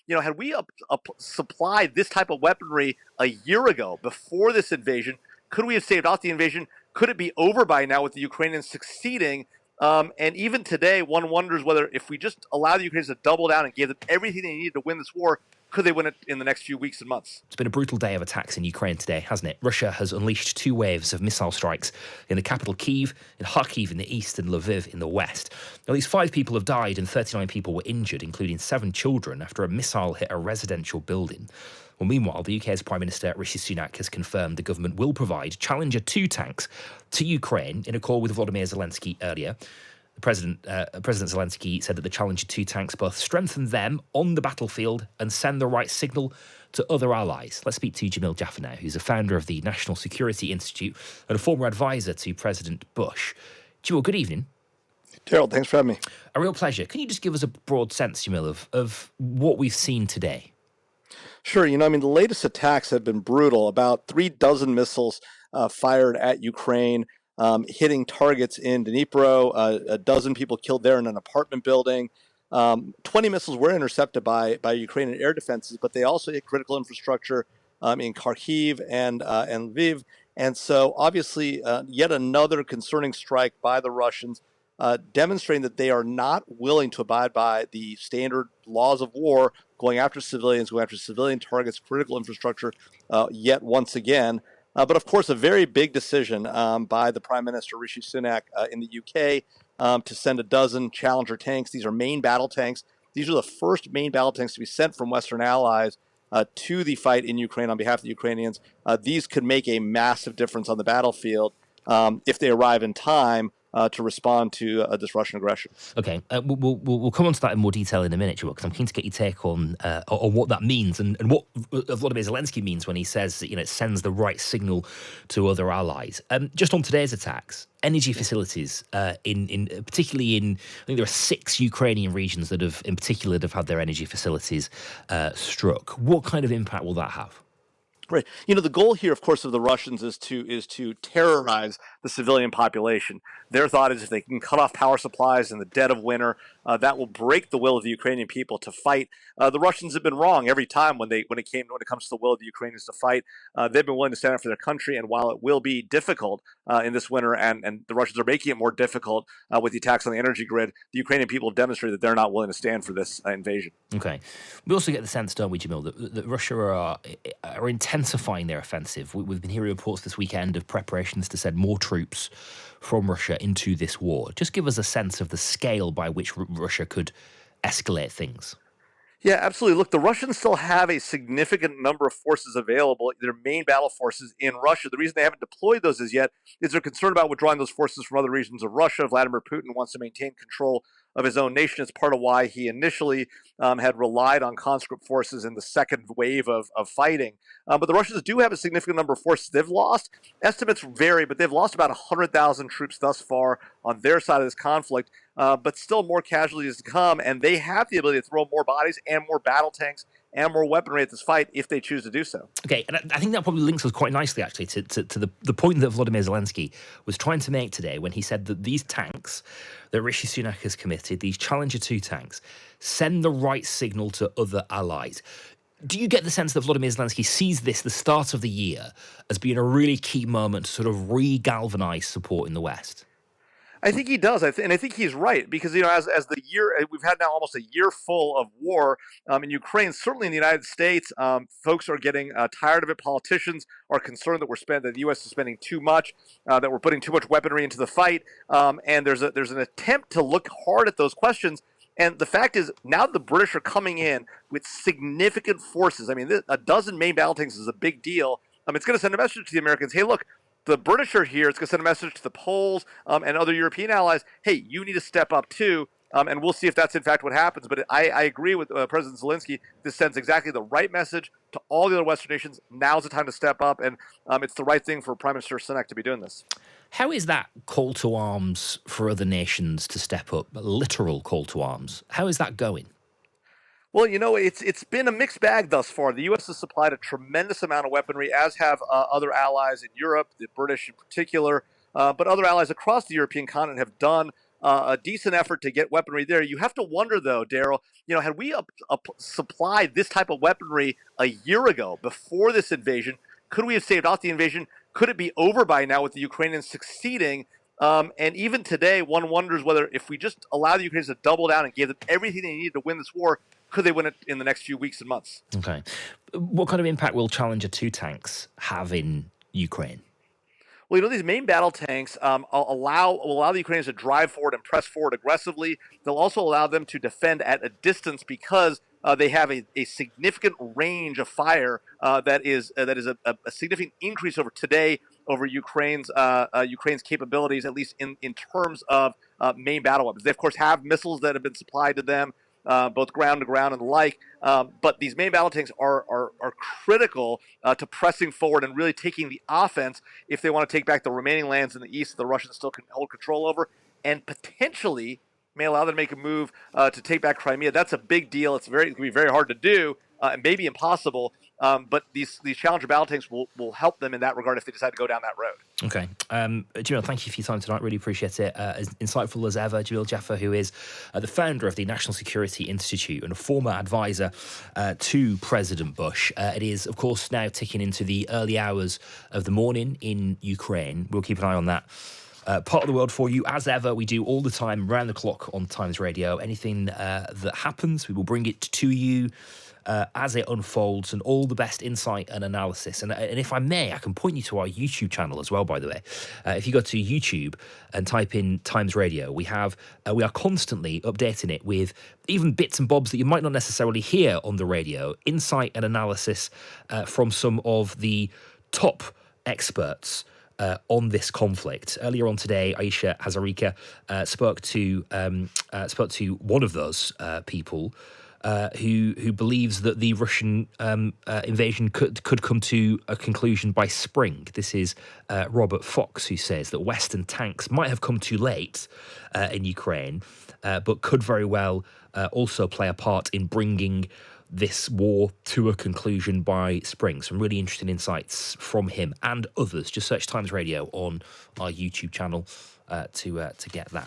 Had we supplied this type of weaponry a year ago before this invasion, could we have saved off the invasion? Could it be over by now with the Ukrainians succeeding? And even today, one wonders whether if we just allow the Ukrainians to double down and give them everything they need to win this war, could they win it in the next few weeks and months? It's been a brutal day of attacks in Ukraine today, hasn't it? Russia has unleashed 2 waves of missile strikes in the capital Kyiv, in Kharkiv in the east and Lviv in the west. At least 5 people have died and 39 people were injured, including 7 children, after a missile hit a residential building. Well, meanwhile, the UK's Prime Minister Rishi Sunak has confirmed the government will provide Challenger 2 tanks to Ukraine in a call with Volodymyr Zelensky earlier. President Zelensky said that the Challenger 2 tanks both strengthen them on the battlefield and send the right signal to other allies. Let's speak to Jamil Jaffer now, who's a founder of the National Security Institute and a former advisor to President Bush. Jamil, good evening. Gerald, thanks for having me. A real pleasure. Can you just give us a broad sense, Jamil, of what we've seen today? Sure. The latest attacks have been brutal. About 3 dozen missiles fired at Ukraine, hitting targets in Dnipro, a dozen people killed there in an apartment building. 20 missiles were intercepted by Ukrainian air defenses, but they also hit critical infrastructure in Kharkiv and Lviv. And so obviously yet another concerning strike by the Russians, demonstrating that they are not willing to abide by the standard laws of war, going after civilians, going after civilian targets, critical infrastructure, yet once again. But of course, a very big decision by the Prime Minister, Rishi Sunak, in the UK to send a dozen Challenger tanks. These are main battle tanks. These are the first main battle tanks to be sent from Western allies to the fight in Ukraine on behalf of the Ukrainians. These could make a massive difference on the battlefield if they arrive in time to respond to this Russian aggression. Okay, we'll come on to that in more detail in a minute, because I'm keen to get your take on what that means and what Volodymyr Zelensky means when he says that it sends the right signal to other allies. Just on today's attacks, energy facilities, particularly in, I think there are 6 Ukrainian regions that have had their energy facilities struck. What kind of impact will that have? Right. The goal here, of course, of the Russians is to terrorize the civilian population. Their thought is if they can cut off power supplies in the dead of winter, that will break the will of the Ukrainian people to fight. The Russians have been wrong every time when it comes to the will of the Ukrainians to fight. They've been willing to stand up for their country, and while it will be difficult in this winter, and the Russians are making it more difficult with the attacks on the energy grid, the Ukrainian people have demonstrated that they're not willing to stand for this invasion. Okay. We also get the sense, don't we, Jamil, that Russia are intensifying their offensive. We've been hearing reports this weekend of preparations to send more troops from Russia into this war. Just give us a sense of the scale by which Russia could escalate things. Yeah, absolutely. Look, the Russians still have a significant number of forces available, their main battle forces in Russia. The reason they haven't deployed those as yet is they're concerned about withdrawing those forces from other regions of Russia. Vladimir Putin wants to maintain control of his own nation. It's part of why he initially had relied on conscript forces in the second wave of fighting. But the Russians do have a significant number of forces they've lost. Estimates vary, but they've lost about 100,000 troops thus far on their side of this conflict. But still more casualties to come, and they have the ability to throw more bodies and more battle tanks and more weaponry at this fight if they choose to do so. Okay, and I think that probably links us quite nicely, actually, to the point that Volodymyr Zelensky was trying to make today when he said that these tanks that Rishi Sunak has committed, these Challenger 2 tanks, send the right signal to other allies. Do you get the sense that Volodymyr Zelensky sees this, the start of the year, as being a really key moment to sort of re-galvanize support in the West? I think he does, and I think he's right, because as the year we've had now almost a year full of war in Ukraine. Certainly in the United States, folks are getting tired of it. Politicians are concerned that the U.S. is spending too much, that we're putting too much weaponry into the fight, and there's an attempt to look hard at those questions. And the fact is, now the British are coming in with significant forces. I mean, a dozen main battle tanks is a big deal. It's going to send a message to the Americans: hey, look. The British are here. It's going to send a message to the Poles and other European allies. Hey, you need to step up too, and we'll see if that's in fact what happens. But I agree with President Zelensky. This sends exactly the right message to all the other Western nations. Now's the time to step up, and it's the right thing for Prime Minister Sunak to be doing this. How is that call to arms for other nations to step up, a literal call to arms? How is that going? Well, it's been a mixed bag thus far. The U.S. has supplied a tremendous amount of weaponry, as have other allies in Europe, the British in particular, but other allies across the European continent have done a decent effort to get weaponry there. You have to wonder, though, Daryl, had we supplied this type of weaponry a year ago before this invasion, could we have saved off the invasion? Could it be over by now with the Ukrainians succeeding? And even today, one wonders whether if we just allow the Ukrainians to double down and give them everything they need to win this war, could they win it in the next few weeks and months? Okay. What kind of impact will Challenger 2 tanks have in Ukraine? Well, these main battle tanks will allow the Ukrainians to drive forward and press forward aggressively. They'll also allow them to defend at a distance because they have a significant range of fire that is a significant increase over today over Ukraine's capabilities, at least in terms of main battle weapons. They of course have missiles that have been supplied to them, both ground to ground and the like. But these main battle tanks are critical to pressing forward and really taking the offense if they want to take back the remaining lands in the east that the Russians still can hold control over, and potentially may allow them to make a move to take back Crimea. That's a big deal. It can be very hard to do, and maybe impossible. But these Challenger battle tanks will help them in that regard if they decide to go down that road. Okay. Jamil, thank you for your time tonight. Really appreciate it. As insightful as ever, Jamil Jaffer, who is the founder of the National Security Institute and a former advisor to President Bush. It is, of course, now ticking into the early hours of the morning in Ukraine. We'll keep an eye on that part of the world for you. As ever, we do all the time, round the clock on Times Radio. Anything that happens, we will bring it to you as it unfolds, and all the best insight and analysis. And if I may, I can point you to our YouTube channel as well, by the way. If you go to YouTube and type in Times Radio, we are constantly updating it with even bits and bobs that you might not necessarily hear on the radio, insight and analysis from some of the top experts on this conflict. Earlier on today, Aisha Hazarika spoke to one of those people who believes that the Russian invasion could come to a conclusion by spring. This is Robert Fox, who says that Western tanks might have come too late in Ukraine, but could very well also play a part in bringing this war to a conclusion by spring. Some really interesting insights from him and others. Just search Times Radio on our YouTube channel to get that.